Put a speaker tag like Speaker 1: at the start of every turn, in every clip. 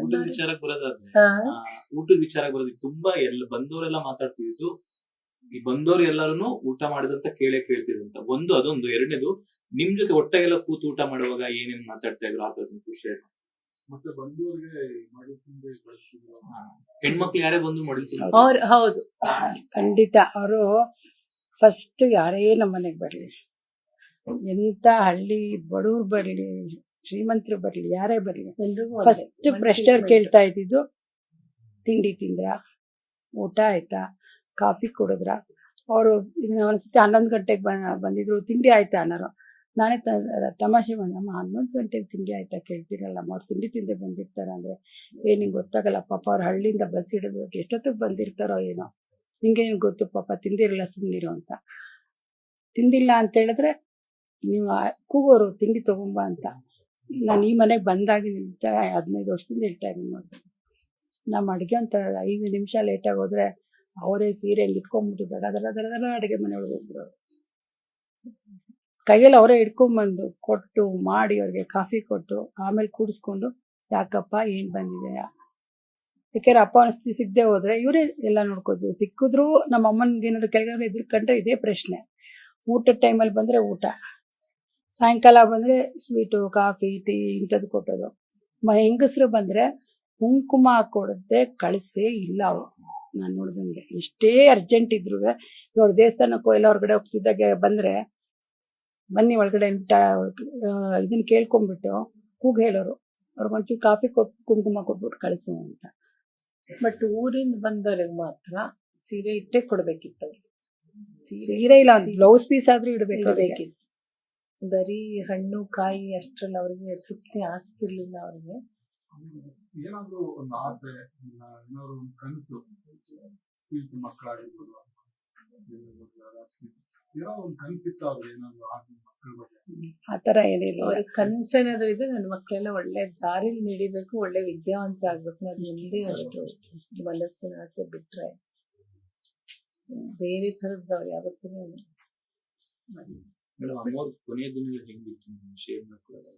Speaker 1: ಊಟದ ವಿಚಾರಕ್ಕೆ ಬರೋದಾದ್ರೆ ಊಟದ ವಿಚಾರಕ್ಕೆ ಬರೋದಕ್ಕೆ ತುಂಬಾ ಬಂದವರೆಲ್ಲ ಮಾತಾಡ್ತಿದ್ದು ಈ ಬಂದವರು ಎಲ್ಲರೂ ಊಟ ಮಾಡಿದಂತ ಕೇಳ್ತಿದಂತ ಒಂದು ಅದೊಂದು. ಎರಡನೇದು ನಿಮ್ ಜೊತೆ ಒಟ್ಟಾಗೆಲ್ಲ ಕೂತು ಊಟ ಮಾಡುವಾಗ ಏನೇನ್ ಮಾತಾಡ್ತಾ ಇದ್ರು ಆ ವಿಷಯ. ಮತ್ತೆ ಬಂದವರಿಗೆ ಹೆಣ್ಮಕ್ಳು ಯಾರೇ ಬಂದು ಮಾಡಿದ್ರು
Speaker 2: ಹೌದು ಖಂಡಿತ. ಅವರು ಫಸ್ಟ್ ಯಾರೇ ನಮ್ಮನೆಗೆ ಬರ್ಲಿ, ಎಂತ ಹಳ್ಳಿ ಬಡವ್ರು ಬರ್ಲಿ ಶ್ರೀಮಂತರು ಬರ್ಲಿ ಯಾರೇ ಬರ್ಲಿ, ಫಸ್ಟ್ ಪ್ರೆಷರ್ ಕೇಳ್ತಾ ಇದ್ದಿದ್ದು ತಿಂಡಿ ತಿಂದ್ರ, ಊಟ ಆಯ್ತಾ, ಕಾಫಿ ಕುಡಿದ್ರ. ಅವರು ಒಂದ್ಸತಿ 11 ಗಂಟೆಗೆ ಬಂದಿದ್ರು, ತಿಂಡಿ ಆಯ್ತಾ ಅನ್ನೋರು. ನಾನೇ ತಮಾಷೆ ಬಂದಮ್ಮ 11 ಗಂಟೆಗೆ ತಿಂಡಿ ಆಯ್ತಾ ಕೇಳ್ತಿರಲ್ಲಮ್ಮ, ಅವ್ರು ತಿಂಡಿ ತಿಂದೆ ಬಂದಿರ್ತಾರ ಅಂದ್ರೆ ನಿಂಗೆ ಗೊತ್ತಾಗಲ್ಲ ಪಾಪ, ಅವ್ರು ಹಳ್ಳಿಯಿಂದ ಬಸ್ ಹಿಡಿದ್ಬೇಕು ಎಷ್ಟೊತ್ತಿಗೆ ಬಂದಿರ್ತಾರೋ ಏನೋ, ನಿಂಗೆ ಗೊತ್ತು ಪಾಪ ತಿಂದಿರಲ್ಲ ಸುಮ್ಮನಿರೋ ಅಂತ. ತಿಂದಿಲ್ಲ ಅಂತ ಹೇಳಿದ್ರೆ ನೀವು ಕೂಗೋರು ತಿಂಡಿ ತಗೊಂಬ ಅಂತ. ನಾನು ಈ ಮನೆಗೆ ಬಂದಾಗಿದ್ದ 15 ವರ್ಷದಿಂದ ಹೇಳ್ತಾ ಇದ್ದೀನಿ ನೋಡಿ. ನಮ್ಮ ಅಡುಗೆ ಅಂತ 5 ನಿಮಿಷ ಲೇಟಾಗಿ ಹೋದ್ರೆ ಅವರೇ ಸೀರೆ ಇಟ್ಕೊಂಡ್ಬಿಟ್ಟಿದ್ದಾರೆ, ಅದರ ಅಡುಗೆ ಮನೆ ಒಳಗೆ ಹೋಗ್ಬಿಡೋರು. ಕೈಯಲ್ಲಿ ಅವರೇ ಇಟ್ಕೊಂಡ್ಬಂದು ಕೊಟ್ಟು ಮಾಡಿ ಅವ್ರಿಗೆ ಕಾಫಿ ಕೊಟ್ಟು ಆಮೇಲೆ ಕೂಡಿಸ್ಕೊಂಡು ಯಾಕಪ್ಪ ಏನ್ ಬಂದಿದೆ. ಯಾಕೆಂದ್ರೆ ಅಪ್ಪ ಅನಿಸ್ತಿ ಸಿಗದೆ ಹೋದ್ರೆ ಇವರೇ ಎಲ್ಲ ನೋಡ್ಕೋದು. ಸಿಕ್ಕಿದ್ರು ನಮ್ಮ ಅಮ್ಮನಿಗೆ ಏನಾದ್ರು ಕೆಳಗಡೆ ಎದುರ್ಕೊಂಡ್ರೆ ಇದೇ ಪ್ರಶ್ನೆ. ಊಟದ ಟೈಮಲ್ಲಿ ಬಂದ್ರೆ ಊಟ, ಸಾಯಂಕಾಲ ಬಂದ್ರೆ ಸ್ವೀಟು ಕಾಫಿ ಟೀ ಇಂಥದ್ದು ಕೊಟ್ಟೋದು. ಹೆಂಗಸರು ಬಂದ್ರೆ ಕುಂಕುಮ ಕೊಡದೆ ಕಳಿಸೇ ಇಲ್ಲ ಅವರು. ನಾನು ನೋಡ್ದಂಗೆ ಎಷ್ಟೇ ಅರ್ಜೆಂಟ್ ಇದ್ರು ಇವ್ರ ದೇವಸ್ಥಾನಕ್ಕೋ ಎಲ್ಲ ಹೊರಗಡೆ ಹೋಗ್ತಿದ್ದಾಗೆ ಬಂದ್ರೆ ಬನ್ನಿ ಒಳಗಡೆ ಇದನ್ನ ಕೇಳ್ಕೊಂಡ್ಬಿಟ್ಟು ಕೂಗ್ ಹೇಳೋರು, ಅವ್ರಿಗೊಂಚೂರು ಕಾಫಿ ಕೊಟ್ಟು ಕುಂಕುಮ ಕೊಟ್ಬಿಟ್ಟು ಕಳಿಸು ಅಂತ.
Speaker 3: ಬಟ್ ಊರಿಂದ ಬಂದವ್ರಿಗೆ ಮಾತ್ರ ಸೀರೆ ಇಟ್ಟೆ ಕೊಡ್ಬೇಕಿತ್ತು.
Speaker 2: ಸೀರೆ ಇಲ್ಲ, ಬ್ಲೌಸ್ ಪೀಸ್ ಆದ್ರೂ ಇಡಬೇಕಿತ್ತು.
Speaker 3: ಬರೀ ಹಣ್ಣು ಕಾಯಿ ಅಷ್ಟ್ರಲ್ಲಿ ಅವ್ರಿಗೆ ತೃಪ್ತಿ ಆಗ್ತಿರ್ಲಿಲ್ಲ. ಅವ್ರಿಗೆ
Speaker 4: ಏನಾದ್ರು ಒಂದು ಆಸೆ ಇಲ್ಲ, ಏನಾದ್ರು ಒಂದು ಕನಸು ಮಕ್ಕಳಾಗಿರ್ಬೋದು, ಏನೋ ಒಂದು ಕನಸಿತ್ತು ಅವ್ರು ಏನಾದ್ರು ಮಕ್ಕಳ ಬಗ್ಗೆ,
Speaker 2: ಆತರ ಏನಿಲ್ಲ.
Speaker 3: ಅವ್ರಿಗೆ ಕನಸೇನಾದ್ರು ಇದೆ, ನನ್ನ ಮಕ್ಕಳೆಲ್ಲ ಒಳ್ಳೆ ದಾರಿಲಿ ನಡಿಬೇಕು, ಒಳ್ಳೆ ವಿದ್ಯಾವಂತ ಆಗ್ಬೇಕು, ಅದು ಒಂದೇ ಅಷ್ಟು ಮನಸ್ಸಿನ ಆಸೆ. ಬಿಟ್ರೆ ಬೇರೆ ತರದ್ದು ಅವ್ರು ಯಾವತ್ತೂ
Speaker 1: ಕೊನೆಯ ದಿನಗಳು ಹೆಂಗಿತ್ತು ಶೇರ್ ಮಾಡ್ಕೊಳ್ಳೋದು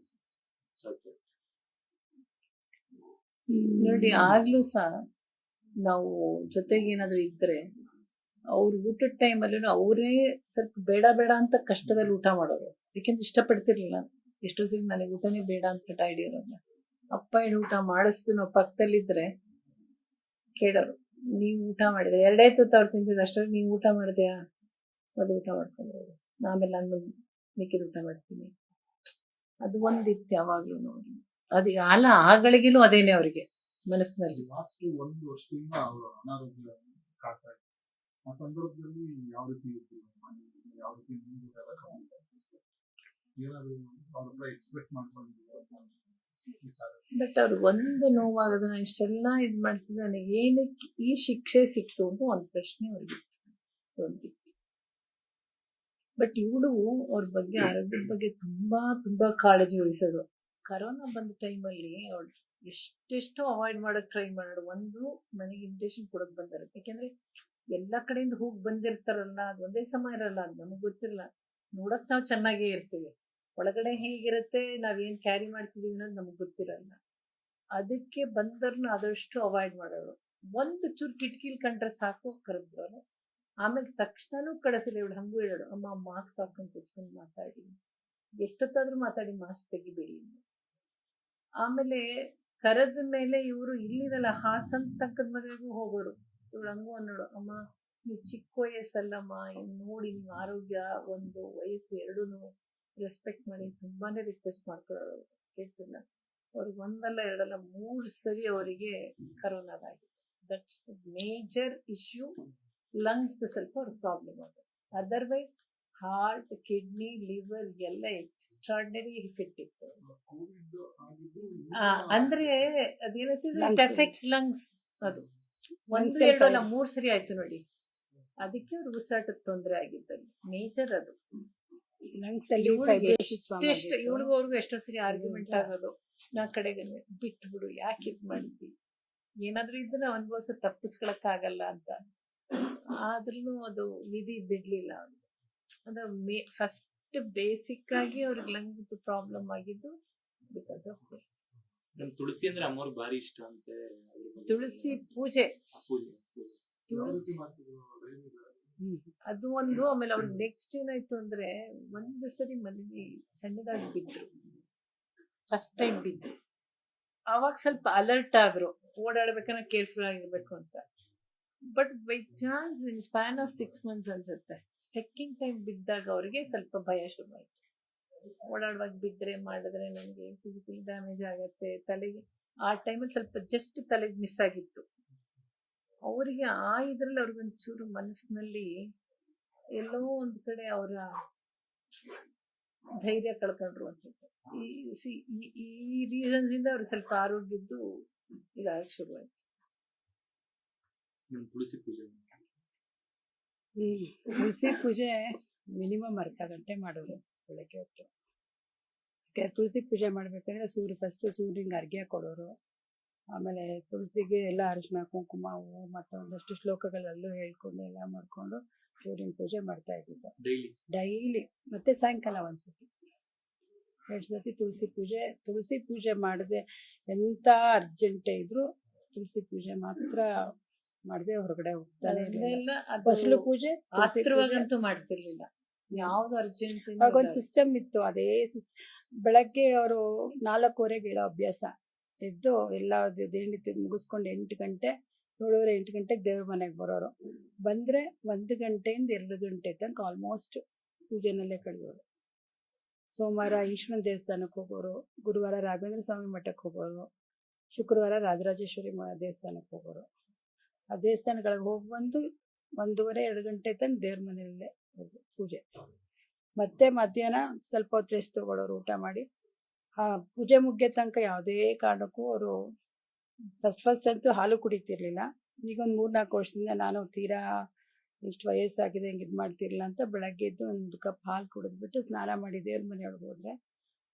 Speaker 3: ನೋಡಿ. ಆಗ್ಲೂ ಸಹ ನಾವು ಜೊತೆಗೆ ಏನಾದ್ರು ಇದ್ರೆ ಅವ್ರ ಊಟದ ಟೈಮಲ್ಲೂ ಅವರೇ ಸ್ವಲ್ಪ ಬೇಡ ಬೇಡ ಅಂತ ಕಷ್ಟದಲ್ಲಿ ಊಟ ಮಾಡೋರು. ಯಾಕೆಂದ್ರೆ ಇಷ್ಟಪಡ್ತಿರ್ಲಿಲ್ಲ. ಎಷ್ಟೋ ಸಲ ನನಗೆ ಊಟನೇ ಬೇಡ ಅಂತ ಟೈಡ್ ಇರೋಲ್ಲ. ಅಪ್ಪ ಏನು ಊಟ ಮಾಡಿಸ್ತು, ನಾವು ಪಕ್ಕದಲ್ಲಿದ್ರೆ ಕೇಳೋರು, ನೀವು ಊಟ ಮಾಡಿದ್ರೆ 2 ತುತ್ತು ಅವ್ರು ತಿಂತಿದ್ರು ಅಷ್ಟರಲ್ಲಿ ನೀವು ಊಟ ಮಾಡಿದ್ಯಾ, ಅದು ಊಟ ಮಾಡ್ಕೊಂಡ್ರು, ಆಮೇಲೆ ನಾನು ಮಿಕ್ಕಿದ ಊಟ ಮಾಡ್ತೀನಿ. ಅದು ಒಂದಿತ್ತು ಯಾವಾಗ್ಲೂ ನೋಡಿ. ಅದು ಅಲ್ಲ ಆಗಳಿಗೂ ಅದೇನೆ ಅವ್ರಿಗೆ ಮನಸ್ಸಿನಲ್ಲಿ.
Speaker 4: ಲಾಸ್ಟ್ 1 ವರ್ಷದಿಂದ ಅವರು ಅನಾರೋಗ್ಯ ಕಾಡ್ತಾ ಇತ್ತು. ಆ ಸಂದರ್ಭದಲ್ಲಿ ಯಾವ ರೀತಿ ಯಾವ ರೀತಿ ಏನಾದ್ರು ಅವ್ರ ಹತ್ರ ಎಕ್ಸ್ಪ್ರೆಸ್ ಮಾಡ್ಕೊಂಡಿದ್ರು.
Speaker 3: ಬಟ್ ಅವ್ರು ಒಂದು ನೋವಾಗೋದನ್ನ ಇಷ್ಟೆಲ್ಲ ಇದು ಮಾಡ್ತಿದ್ರು. ನನಗೆ ಏನಕ್ಕೆ ಈ ಶಿಕ್ಷೆ ಸಿಕ್ತು ಅಂತ ಒಂದು ಪ್ರಶ್ನೆ ಅವ್ರಿಗೆ ಒಂದಿತ್ತು. ಬಟ್ ಇವಳು ಅವ್ರ ಬಗ್ಗೆ ಆರೋಗ್ಯದ ಬಗ್ಗೆ ತುಂಬಾ ತುಂಬಾ ಕಾಳಜಿ ವಹಿಸೋದು. ಕರೋನಾ ಬಂದ ಟೈಮಲ್ಲಿ ಅವಳು ಎಷ್ಟೆಷ್ಟೋ ಅವಾಯ್ಡ್ ಮಾಡೋಕೆ ಟ್ರೈ ಮಾಡೋದು. ಒಂದು ನನಗೆ ಇನ್ವಿಟೇಷನ್ ಕೊಡೋಕೆ ಬಂದಾರೆ, ಯಾಕೆಂದ್ರೆ ಎಲ್ಲ ಕಡೆಯಿಂದ ಹೋಗಿ ಬಂದಿರ್ತಾರಲ್ಲ, ಅದು ಒಂದೇ ಸಮಯ ಇರಲ್ಲ, ಅದು ನಮಗೆ ಗೊತ್ತಿರಲ್ಲ. ನೋಡಕ್ ನಾವು ಚೆನ್ನಾಗೇ ಇರ್ತೀವಿ, ಒಳಗಡೆ ಹೇಗಿರುತ್ತೆ, ನಾವೇನು ಕ್ಯಾರಿ ಮಾಡ್ತಿದೀವಿ ಅನ್ನೋದು ನಮಗೆ ಗೊತ್ತಿರಲ್ಲ. ಅದಕ್ಕೆ ಬಂದವ್ರನ್ನ ಆದಷ್ಟು ಅವಾಯ್ಡ್ ಮಾಡೋರು. ಒಂದು ಚೂರು ಕಿಟಕಿಲಿ ಕಂಡ್ರೆ ಸಾಕು ಕರೆದ್ರು. ಆಮೇಲೆ ತಕ್ಷಣನೂ ಕಳಿಸಿಲ್ಲ. ಇವಳು ಹಂಗೂ ಹೇಳೋಳು, ಅಮ್ಮ ಮಾಸ್ಕ್ ಹಾಕೊಂಡು ಕುತ್ಕೊಂಡು ಮಾತಾಡಿ, ಎಷ್ಟೊತ್ತಾದ್ರೂ ಮಾತಾಡಿ, ಮಾಸ್ಕ್ ತೆಗಿಬೇಡಿ. ಆಮೇಲೆ ಕರೆದ ಮೇಲೆ ಇವರು ಇಲ್ಲಿರಲ್ಲ, ಹಾಸನ ತಕ್ಕದ ಮದುವೆಗೂ ಹೋಗೋರು. ಇವಳು ಹಂಗೂ ಅನ್ನೋಳು, ಅಮ್ಮ ನೀವು ಚಿಕ್ಕ ವಯಸ್ಸಲ್ಲಮ್ಮ, ನೋಡಿ ನಿಮ್ಮ ಆರೋಗ್ಯ, ಒಂದು ವಯಸ್ಸು, ಎರಡೂ ರೆಸ್ಪೆಕ್ಟ್ ಮಾಡಿ ತುಂಬಾನೇ ರಿಕ್ವೆಸ್ಟ್ ಮಾಡ್ಕೊಳ್ಳೋರು. ಕೇಳ್ತಿಲ್ಲ. ಅವ್ರಿಗೆ ಒಂದಲ್ಲ ಎರಡಲ್ಲ 3 ಸರಿ ಅವರಿಗೆ ಕರೋನಾದಾಗಿತ್ತು. That's the major issue. Lungs ಸ್ವಲ್ಪ ಅವ್ರ ಪ್ರಾಬ್ಲಮ್ ಅದು. ಅದರ್ವೈಸ್ ಹಾರ್ಟ್, ಕಿಡ್ನಿ, ಲಿವರ್ ಎಲ್ಲ ಎಕ್ಸ್ಟ್ರಾರ್ಡಿನರಿ ಇಫೆಕ್ಟ್ ಇತ್ತು. ಅಂದ್ರೆ ಅದೇನಂತಿದ್ರೆ ಇಟ್ ಎಫೆಕ್ಟ್ಸ್ ಲಂಗ್ಸ್. ಅದು 1, 2 ಅಲ್ಲ 3 ಸರಿ ಆಯ್ತು ನೋಡಿ. ಅದಕ್ಕೆ ಅವ್ರು ಉಸಿರಾಟದ ತೊಂದರೆ ಆಗಿದ್ದಲ್ಲಿ ಮೇಜರ್ ಅದು. ಇವಳಿಗೂ ಅವ್ರಿಗೂ ಎಷ್ಟೋ ಸರಿ ಆರ್ಗ್ಯುಮೆಂಟ್ ಆಗೋದು. ನಾ ಕಡೆಗೆ ಬಿಟ್ಬಿಡು, ಯಾಕೆ ಇದು ಮಾಡಿದ್ವಿ, ಏನಾದ್ರೂ ಇದನ್ನ ಅನುಭವಿಸೋ ತಪ್ಪಿಸ್ಕೊಳಕ್ಕಾಗಲ್ಲ ಅಂತ. ಆದ್ರೂ ಅದು ವಿಧಿ ಬಿಡ್ಲಿಲ್ಲ. ಅದು ಫಸ್ಟ್ ಬೇಸಿಕ್ ಆಗಿ ಅವ್ರಿಗೆ ಲಂಗ್ ಪ್ರಾಬ್ಲಮ್ ಆಗಿದ್ದು ಬಿಕಾಸ್ ಆಫ್ ದಿಸ್.
Speaker 1: ನಮ್ ತುಳಸಿ ಅಂದ್ರೆ ಅಮ್ಮವ್ರಿಗೆ ಭಾರಿ ಇಷ್ಟ ಅಂತೆ. ಅದ್ರ ಬಗ್ಗೆ
Speaker 3: ತುಳಸಿ ಪೂಜೆ
Speaker 1: ಪೂಜೆ
Speaker 4: ಯಾವ ರೀತಿ ಮಾಡ್ತಿದ್ರು ಡೈಲಿ
Speaker 3: ಅದು ಒಂದು. ಆಮೇಲೆ ಅವ್ರಿಗೆ ನೆಕ್ಸ್ಟ್ ಏನಾಯ್ತು ಅಂದ್ರೆ ಒಂದು ಸರಿ ಮನೇಲಿ ಸಣ್ಣದಾಗಿ ಬಿದ್ರು, ಫಸ್ಟ್ ಟೈಮ್ ಬಿದ್ರು. ಅವಾಗ ಸ್ವಲ್ಪ ಅಲರ್ಟ್ ಆದ್ರು, ಓಡಾಡ್ಬೇಕಾದ್ರೆ ಕೇರ್ಫುಲ್ ಆಗಿರ್ಬೇಕು ಅಂತ. But by chance in span of 6 months ಅನ್ಸುತ್ತೆ, ಸೆಕೆಂಡ್ ಟೈಮ್ ಬಿದ್ದಾಗ ಅವ್ರಿಗೆ ಸ್ವಲ್ಪ ಭಯ ಶುರುವಾಯ್ತು. ಓಡಾಡುವಾಗ ಬಿದ್ದರೆ ಮಾಡಿದ್ರೆ ನನಗೆ ಫಿಸಿಕಲ್ ಡ್ಯಾಮೇಜ್ ಆಗತ್ತೆ ತಲೆಗೆ. ಆ ಟೈಮಲ್ಲಿ ಸ್ವಲ್ಪ ಜಸ್ಟ್ ತಲೆಗೆ ಮಿಸ್ ಆಗಿತ್ತು ಅವರಿಗೆ. ಆ ಇದ್ರಲ್ಲಿ ಅವ್ರಿಗೊಂಚೂರು ಮನಸ್ಸಿನಲ್ಲಿ ಎಲ್ಲೋ ಒಂದು ಕಡೆ ಅವರ ಧೈರ್ಯ ಕಳ್ಕೊಂಡ್ರು ಅನ್ಸುತ್ತೆ. ಈ ರೀಸನ್ಸ್ ಇಂದ ಅವ್ರಿಗೆ ಸ್ವಲ್ಪ ಆರೋಗ್ಯದ್ದು ಇದಾಗಕ್ಕೆ ಶುರುವಾಯ್ತು.
Speaker 1: ನಮ್ ತುಳಸಿ ಪೂಜೆ
Speaker 2: ತುಳಸಿ ಪೂಜೆ ಮಿನಿಮಮ್ ಅರ್ಧ ಗಂಟೆ ಮಾಡೋದು ಬೆಳಗ್ಗೆ ಹೊತ್ತು. ಯಾಕಂದ್ರೆ ತುಳಸಿ ಪೂಜೆ ಮಾಡ್ಬೇಕಂದ್ರೆ ಸೂರ್ಯನಿಗೆ ಅರ್ಘ್ಯ ಕೊಡೋರು. ಆಮೇಲೆ ತುಳಸಿಗೆ ಎಲ್ಲ ಅರಿಶಿನ ಕುಂಕುಮ ಹೂವು ಮತ್ತು ಒಂದಷ್ಟು ಶ್ಲೋಕಗಳಲ್ಲೂ ಹೇಳ್ಕೊಂಡು ಎಲ್ಲ ಮಾಡ್ಕೊಂಡು ಸೂರ್ಯನ ಪೂಜೆ ಮಾಡ್ತಾ ಇದ್ದಿದ್ದು ಡೈಲಿ. ಮತ್ತೆ ಸಾಯಂಕಾಲ ಒಂದ್ಸತಿ 2 ಸತಿ ತುಳಸಿ ಪೂಜೆ ಮಾಡದೆ ಎಂತ ಅರ್ಜೆಂಟೇ ಇದ್ರು ತುಳಸಿ ಪೂಜೆ ಮಾತ್ರ ಮಾಡದೆ ಹೊರಗಡೆ ಹೋಗ್ತಾನೆ ಇರಲಿಲ್ಲ. ಫಸಲು ಪೂಜೆ
Speaker 3: ಆಸ್ತ್ರವಾಗಂತೂ ಮಾಡ್ತಿರ್ಲಿಲ್ಲ, ಯಾವ್ದು ಅರ್ಜೆಂಟ್.
Speaker 2: ಆಗೊಂದು ಸಿಸ್ಟಮ್ ಇತ್ತು. ಅದೇ ಬೆಳಗ್ಗೆ ಅವರು 4:15 ಹೇಳೋ ಅಭ್ಯಾಸ. ಎದ್ದು ಎಲ್ಲ ದೇಣಿ ಮುಗಿಸ್ಕೊಂಡು 8 ಗಂಟೆ 7:30 8 ಗಂಟೆಗೆ ದೇವ್ರ ಮನೆಗೆ ಬರೋರು. ಬಂದರೆ 1 ಗಂಟೆಯಿಂದ 2 ಗಂಟೆ ತನಕ ಆಲ್ಮೋಸ್ಟ್ ಪೂಜೆನಲ್ಲೇ ಕಳೆಯೋರು. ಸೋಮವಾರ ಈಶ್ವರನ ದೇವಸ್ಥಾನಕ್ಕೆ ಹೋಗೋರು, ಗುರುವಾರ ರಾಘವೇಂದ್ರ ಸ್ವಾಮಿ ಮಠಕ್ಕೆ ಹೋಗೋರು, ಶುಕ್ರವಾರ ರಾಜರಾಜೇಶ್ವರಿ ದೇವಸ್ಥಾನಕ್ಕೆ ಹೋಗೋರು. ಆ ದೇವಸ್ಥಾನಗಳಿಗೆ ಹೋಗಿ ಬಂದು 1:30 2 ಗಂಟೆ ತನಕ ದೇವ್ರ ಮನೆಯಲ್ಲೇ ಪೂಜೆ. ಮತ್ತೆ ಮಧ್ಯಾಹ್ನ ಸ್ವಲ್ಪ ಹೊತ್ತು ರೆಸ್ಟ್ ತಗೊಳ್ಳೋರು ಊಟ ಮಾಡಿ. ಆ ಪೂಜೆ ಮುಗಿಯೋ ತನಕ ಯಾವುದೇ ಕಾರಣಕ್ಕೂ ಅವರು ಫಸ್ಟ್ ಅಂತೂ ಹಾಲು ಕುಡಿತಿರ್ಲಿಲ್ಲ. ಈಗೊಂದು 3-4 ವರ್ಷದಿಂದ ನಾನು ತೀರಾ ಇಷ್ಟು ವಯಸ್ಸಾಗಿದೆ ಹಿಂಗೆ ಇದು ಮಾಡ್ತಿರ್ಲಿಲ್ಲ ಅಂತ ಬೆಳಗ್ಗೆ ಎದ್ದು 1 ಕಪ್ ಹಾಲು ಕುಡಿದ್ಬಿಟ್ಟು ಸ್ನಾನ ಮಾಡಿ ದೇವ್ರ ಮನೆಯೊಳಗೆ ಹೋದರೆ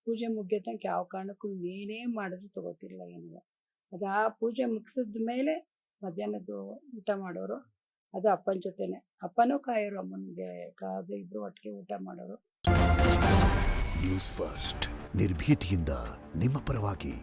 Speaker 2: ಪೂಜೆ ಮುಗಿಯೋ ತನಕ ಯಾವ ಕಾರಣಕ್ಕೂ ಏನೇ ಮಾಡಿದ್ರು ತಗೋತಿರ್ಲಿಲ್ಲ ಏನಿಲ್ಲ. ಅದು ಆ ಪೂಜೆ ಮುಗಿಸಿದ ಮೇಲೆ ಮಧ್ಯಾಹ್ನದ್ದು ಊಟ ಮಾಡೋರು. ಅದು ಅಪ್ಪನ ಜೊತೆನೆ. ಅಪ್ಪನೂ ಕಾಯೋರು, ಅಮ್ಮನಿಗೆ ಕಾದು ಇಬ್ಬರು ಒಟ್ಟಿಗೆ ಊಟ ಮಾಡೋರು.
Speaker 5: ನ್ಯೂಸ್ ಫಸ್ಟ್ ನಿರ್ಭೀತಿಯಿಂದ ನಿಮ್ಮ ಪರವಾಗಿ.